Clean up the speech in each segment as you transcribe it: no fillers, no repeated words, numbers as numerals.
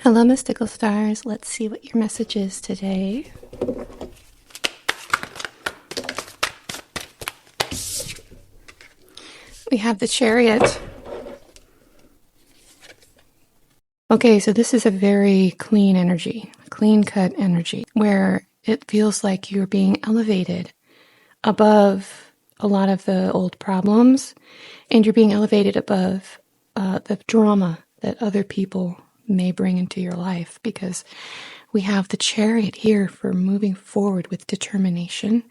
Hello, mystical stars. Let's see what your message is today. We have the Chariot. Okay, so this is a very clean energy, clean-cut energy, where it feels like you're being elevated above a lot of the old problems, and you're being elevated above the drama that other people may bring into your life, because we have the Chariot here for moving forward with determination,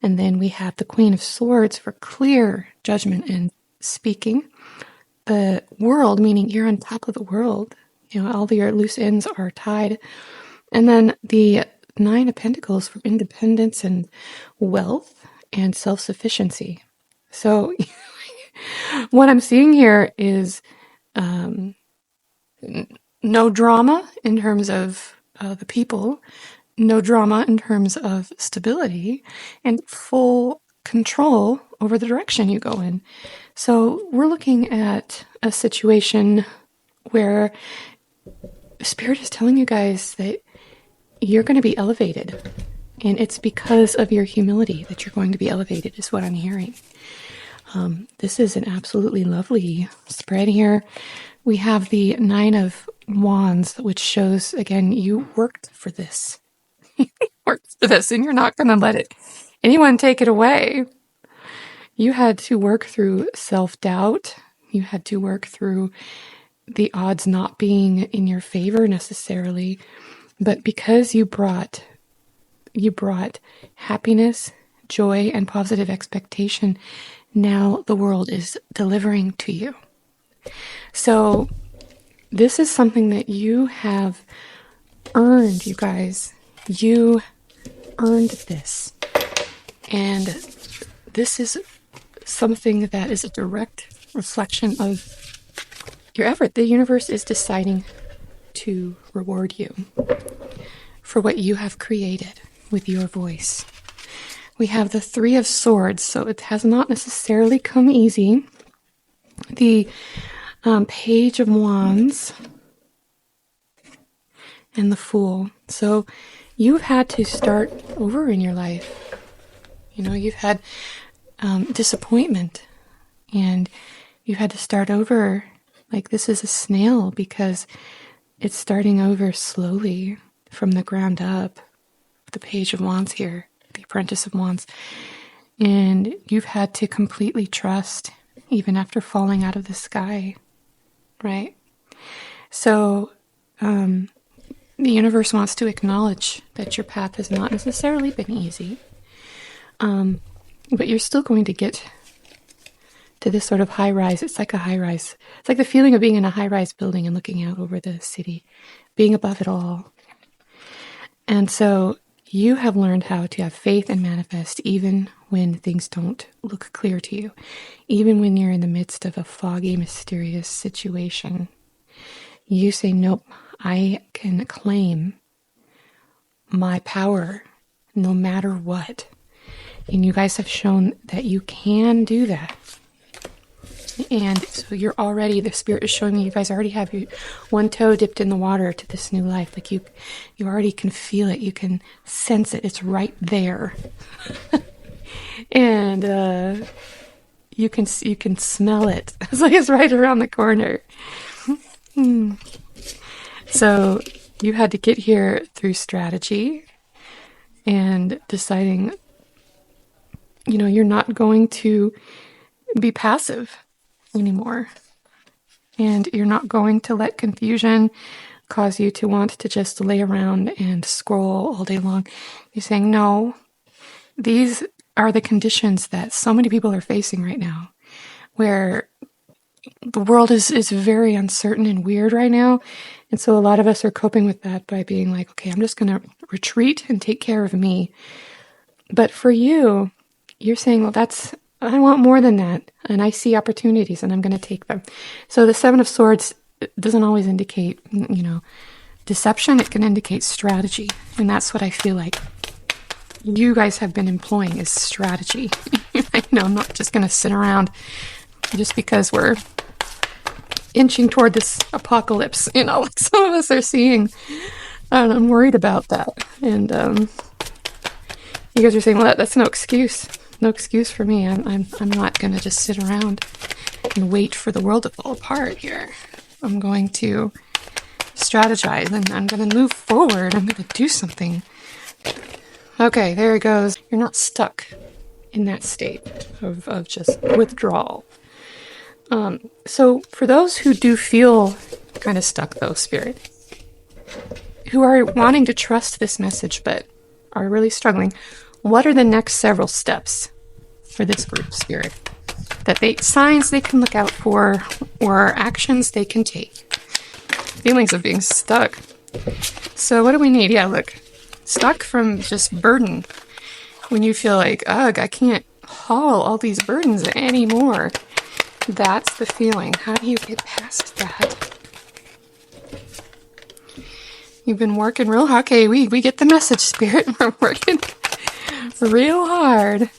and then we have the Queen of Swords for clear judgment and speaking. The World, meaning you're on top of the world, all your loose ends are tied, and then the Nine of Pentacles for independence and wealth and self-sufficiency. So what I'm seeing here is no drama in terms of the people, no drama in terms of stability, and full control over the direction you go in. So we're looking at a situation where Spirit is telling you guys that you're going to be elevated. And it's because of your humility that you're going to be elevated, is what I'm hearing. This is an absolutely lovely spread here. We have the Nine of Wands, which shows, again, you worked for this. You worked for this, and you're not going to let anyone take it away. You had to work through self-doubt. You had to work through the odds not being in your favor necessarily. But because you brought happiness, joy, and positive expectation, now the world is delivering to you. So this is something that you have earned, you guys. You earned this. And this is something that is a direct reflection of your effort. The universe is deciding to reward you for what you have created with your voice. We have the Three of Swords, so it has not necessarily come easy. The Page of Wands and the Fool. So you've had to start over in your life. You've had disappointment, and you've had to start over. Like, this is a snail because it's starting over slowly from the ground up. The Page of Wands here, the Apprentice of Wands. And you've had to completely trust, even after falling out of the sky, right? So the universe wants to acknowledge that your path has not necessarily been easy, but you're still going to get to this sort of high rise. It's like a high rise. It's like the feeling of being in a high rise building and looking out over the city, being above it all. And so you have learned how to have faith and manifest even when things don't look clear to you, even when you're in the midst of a foggy, mysterious situation. You say, nope, I can claim my power no matter what. And you guys have shown that you can do that. And so you're already, the Spirit is showing me you guys already have your one toe dipped in the water to this new life. Like you already can feel it. You can sense it. It's right there. And you can smell it. It's like it's right around the corner. So you had to get here through strategy and deciding, you're not going to be passive anymore. And you're not going to let confusion cause you to want to just lay around and scroll all day long. You're saying, no, these are the conditions that so many people are facing right now, where the world is very uncertain and weird right now. And so a lot of us are coping with that by being like, okay, I'm just going to retreat and take care of me. But for you, you're saying, well, I want more than that. And I see opportunities and I'm going to take them. So the Seven of Swords doesn't always indicate, deception. It can indicate strategy. And that's what I feel like you guys have been employing, is strategy. I'm not just going to sit around just because we're inching toward this apocalypse, like some of us are seeing. And I'm worried about that. And you guys are saying, well, that's no excuse. No excuse for me. I'm not going to just sit around and wait for the world to fall apart here. I'm going to strategize, and I'm going to move forward. I'm going to do something. Okay, there it goes. You're not stuck in that state of just withdrawal. So for those who do feel kind of stuck, though, Spirit, who are wanting to trust this message but are really struggling, what are the next several steps for this group, Spirit? Signs they can look out for, or actions they can take. Feelings of being stuck. So what do we need? Yeah, look. Stuck from just burden. When you feel like, ugh, I can't haul all these burdens anymore. That's the feeling. How do you get past that? You've been working real hard. Okay, we get the message, Spirit. We're working real hard.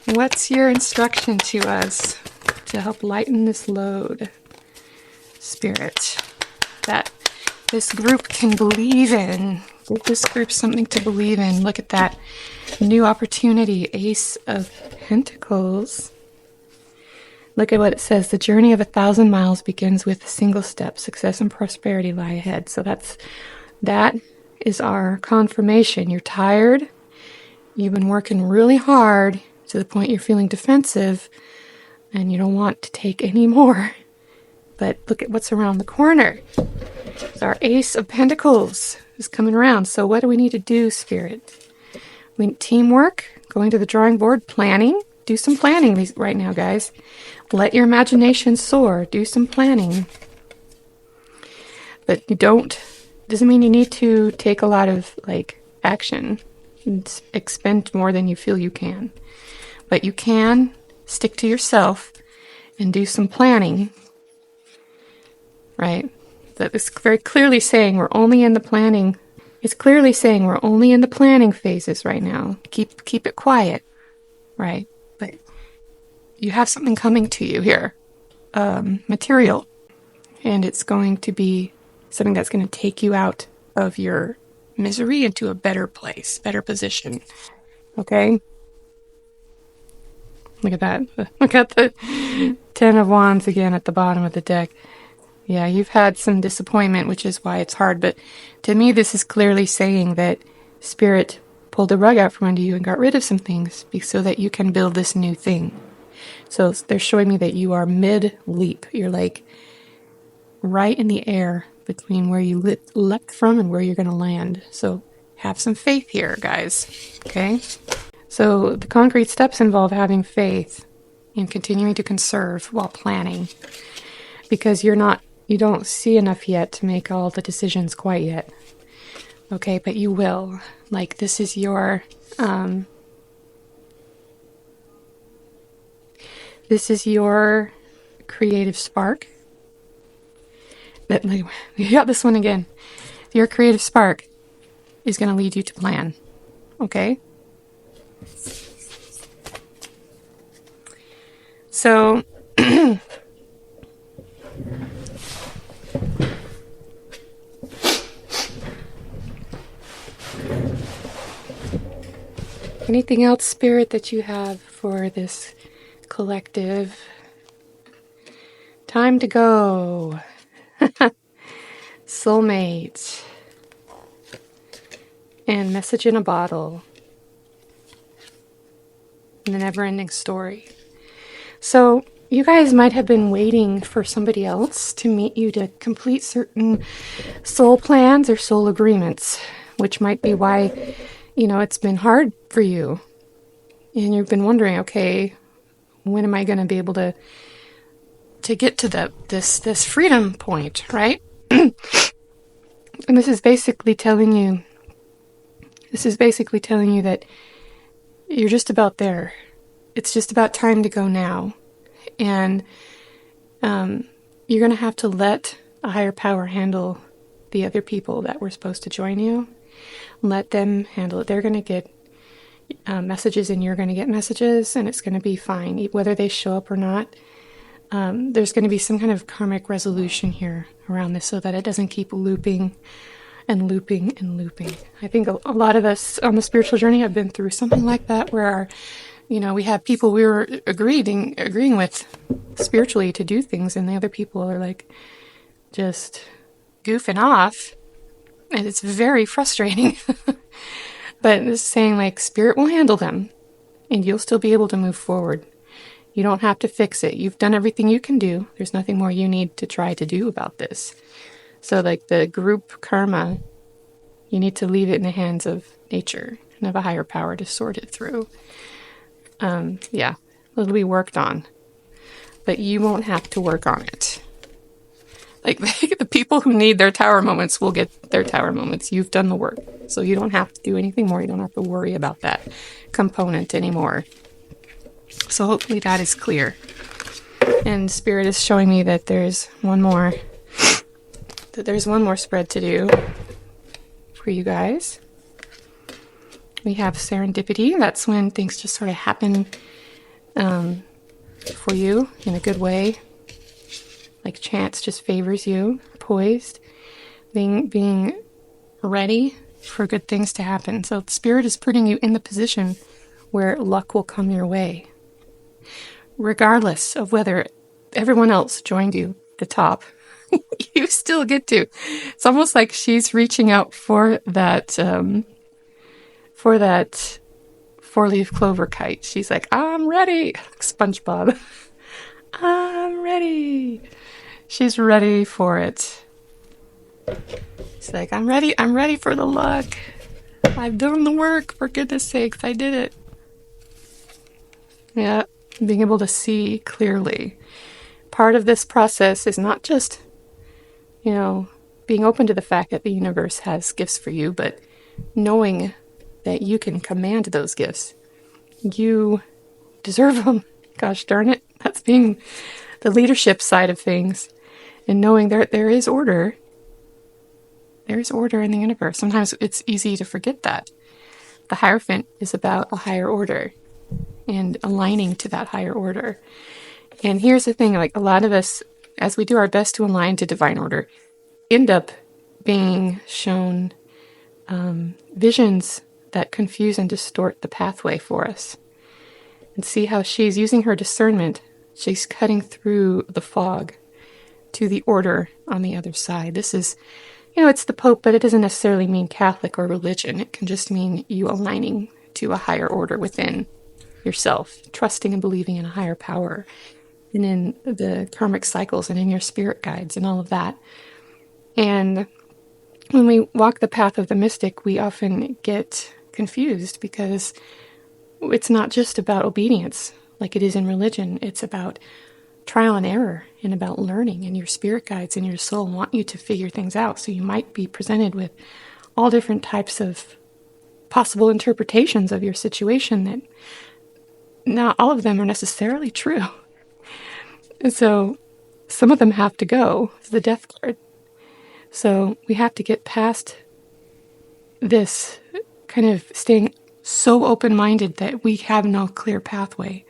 What's your instruction to us to help lighten this load, Spirit, that this group can believe in? Give this group something to believe in. Look at that new opportunity, Ace of Pentacles. Look at what it says. The journey of 1,000 miles begins with a single step. Success and prosperity lie ahead. So that is our confirmation. You're tired. You've been working really hard to the point you're feeling defensive and you don't want to take any more. But look at what's around the corner. It's our Ace of Pentacles is coming around. So what do we need to do, Spirit? We need teamwork, going to the drawing board, planning. Do some planning right now, guys. Let your imagination soar. Do some planning. But doesn't mean you need to take a lot of, action and expend more than you feel you can. But you can stick to yourself and do some planning. Right? That is very clearly saying we're only in the planning. It's clearly saying we're only in the planning phases right now. Keep it quiet. Right? But you have something coming to you here. Material. And it's going to be something that's going to take you out of your misery into a better place, better position. Okay? Look at that. Look at the 10 of Wands again at the bottom of the deck. Yeah, you've had some disappointment, which is why it's hard. But to me, this is clearly saying that Spirit pulled the rug out from under you and got rid of some things so that you can build this new thing. So they're showing me that you are mid-leap. You're right in the air between where you leapt from and where you're going to land. So have some faith here, guys. Okay? So the concrete steps involve having faith and continuing to conserve while planning. Because you don't see enough yet to make all the decisions quite yet. Okay, but you will. This is your creative spark. You got this one again. Your creative spark is going to lead you to plan. Okay? So anything else, Spirit, that you have for this collective? Time to go. Soulmate. And message in a bottle. And the never-ending story. So you guys might have been waiting for somebody else to meet you to complete certain soul plans or soul agreements, which might be why, it's been hard for you. And you've been wondering, okay, when am I going to be able to get to this freedom point, right? And this is basically telling you that you're just about there. It's just about time to go now. And you're going to have to let a higher power handle the other people that were supposed to join you. Let them handle it. They're going to get messages and you're going to get messages, and it's going to be fine. Whether they show up or not, there's going to be some kind of karmic resolution here around this so that it doesn't keep looping and looping and looping. I think a lot of us on the spiritual journey have been through something like that where we have people we were agreeing with spiritually to do things, and the other people are like just goofing off, and it's very frustrating. But this is saying like spirit will handle them and you'll still be able to move forward. You don't have to fix it. You've done everything you can do. There's nothing more you need to try to do about this. So like the group karma, you need to leave it in the hands of nature and of a higher power to sort it through. It'll be worked on, but you won't have to work on it. Like the people who need their tower moments will get their tower moments. You've done the work, so you don't have to do anything more. You don't have to worry about that component anymore. So hopefully that is clear. And Spirit is showing me that there's one more spread to do for you guys. We have serendipity. That's when things just sort of happen for you in a good way. Like chance just favors you, poised, being ready for good things to happen. So Spirit is putting you in the position where luck will come your way, regardless of whether everyone else joined you at the top. You still get to. It's almost like she's reaching out for that four-leaf clover kite. She's like, I'm ready. SpongeBob. I'm ready. She's ready for it. She's like, I'm ready for the luck. I've done the work, for goodness sakes, I did it. Yeah, being able to see clearly. Part of this process is not just, being open to the fact that the universe has gifts for you, but knowing that you can command those gifts. You deserve them. Gosh darn it. That's being the leadership side of things. And knowing there is order. There is order in the universe. Sometimes it's easy to forget that. The Hierophant is about a higher order and aligning to that higher order. And here's the thing, like a lot of us, as we do our best to align to divine order, end up being shown visions that confuse and distort the pathway for us. And see how she's using her discernment. She's cutting through the fog to the order on the other side. This is, it's the Pope, but it doesn't necessarily mean Catholic or religion. It can just mean you aligning to a higher order within yourself, trusting and believing in a higher power, and in the karmic cycles, and in your spirit guides, and all of that. And when we walk the path of the mystic, we often get confused because it's not just about obedience like it is in religion. It's about trial and error and about learning, and your spirit guides and your soul want you to figure things out. So you might be presented with all different types of possible interpretations of your situation that not all of them are necessarily true. And so some of them have to go. It's the Death card. So we have to get past this kind of staying so open-minded that we have no clear pathway.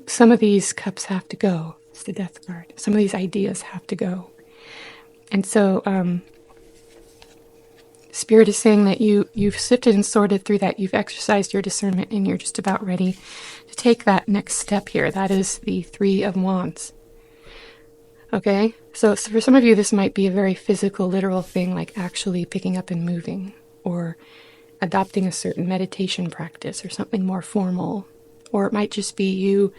Some of these cups have to go. It's the Death card. Some of these ideas have to go. And so Spirit is saying that you've sifted and sorted through that. You've exercised your discernment, and you're just about ready to take that next step here. That is the Three of Wands. Okay? So for some of you, this might be a very physical, literal thing, like actually picking up and moving, or adopting a certain meditation practice, or something more formal. Or it might just be you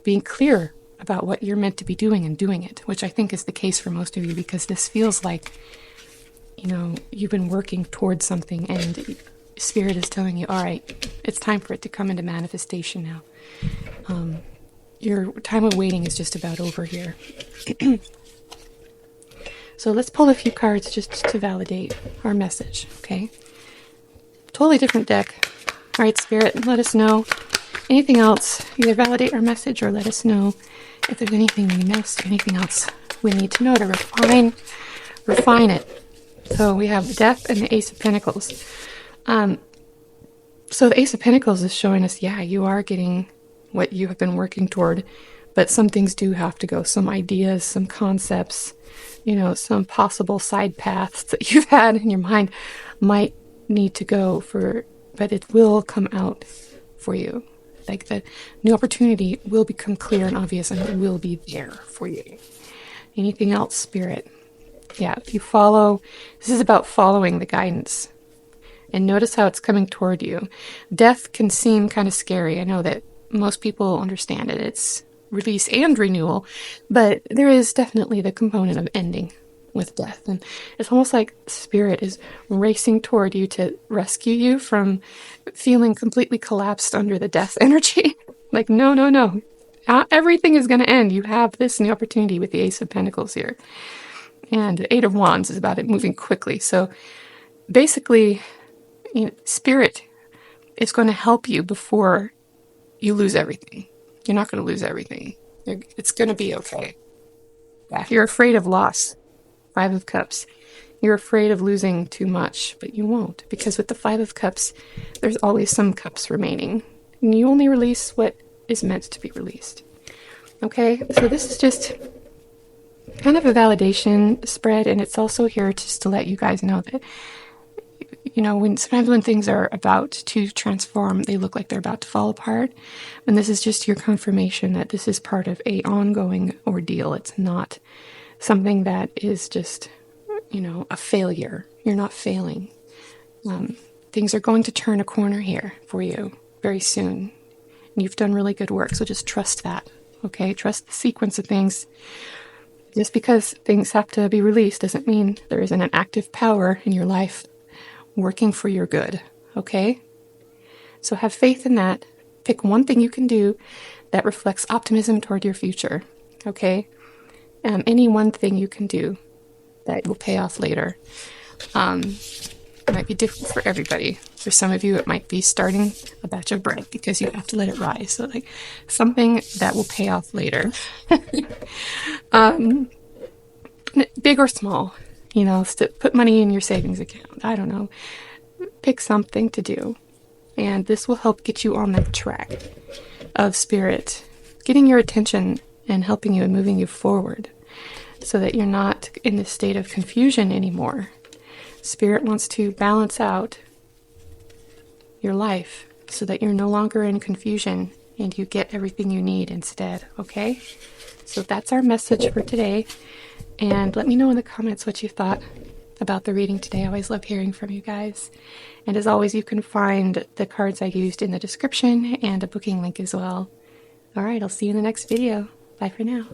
being clear about what you're meant to be doing and doing it, which I think is the case for most of you, because this feels like, you've been working towards something, and Spirit is telling you, all right, it's time for it to come into manifestation now. Your time of waiting is just about over here. So let's pull a few cards just to validate our message, okay? Totally different deck. All right, Spirit, let us know. Anything else, either validate our message or let us know if there's anything we missed, anything else we need to know to refine it. So we have Death and the Ace of Pentacles. So the Ace of Pentacles is showing us, you are getting what you have been working toward, But some things do have to go. Some ideas, some concepts, some possible side paths that you've had in your mind might need to go but it will come out for you. Like the new opportunity will become clear and obvious, and it will be there for you. Anything else, Spirit? Yeah, if you follow, this is about following the guidance. And notice how it's coming toward you. Death can seem kind of scary. I know that most people understand it. It's release and renewal, but there is definitely the component of ending with death. And it's almost like Spirit is racing toward you to rescue you from feeling completely collapsed under the death energy. Like, no, no, no. Everything is going to end. You have this new opportunity with the Ace of Pentacles here. And the Eight of Wands is about it moving quickly. So basically, Spirit is going to help you before you lose everything. You're not going to lose everything. It's going to be okay. You're afraid of loss. Five of Cups. You're afraid of losing too much, but you won't. Because with the Five of Cups, there's always some cups remaining. And you only release what is meant to be released. Okay? So this is just kind of a validation spread, and it's also here just to let you guys know that sometimes when things are about to transform, they look like they're about to fall apart. And this is just your confirmation that this is part of a ongoing ordeal. It's not something that is just, a failure. You're not failing. Things are going to turn a corner here for you very soon. And you've done really good work, so just trust that. Okay? Trust the sequence of things. Just because things have to be released doesn't mean there isn't an active power in your life working for your good, okay? So have faith in that. Pick one thing you can do that reflects optimism toward your future, okay? Any one thing you can do that will pay off later. It might be different for everybody. For some of you, it might be starting a batch of bread because you have to let it rise. So like something that will pay off later. Big or small. Put money in your savings account. I don't know. Pick something to do. And this will help get you on that track of Spirit, getting your attention and helping you and moving you forward so that you're not in this state of confusion anymore. Spirit wants to balance out your life so that you're no longer in confusion and you get everything you need instead, okay? So that's our message for today. And let me know in the comments what you thought about the reading today. I always love hearing from you guys. And as always, you can find the cards I used in the description and a booking link as well. All right, I'll see you in the next video. Bye for now.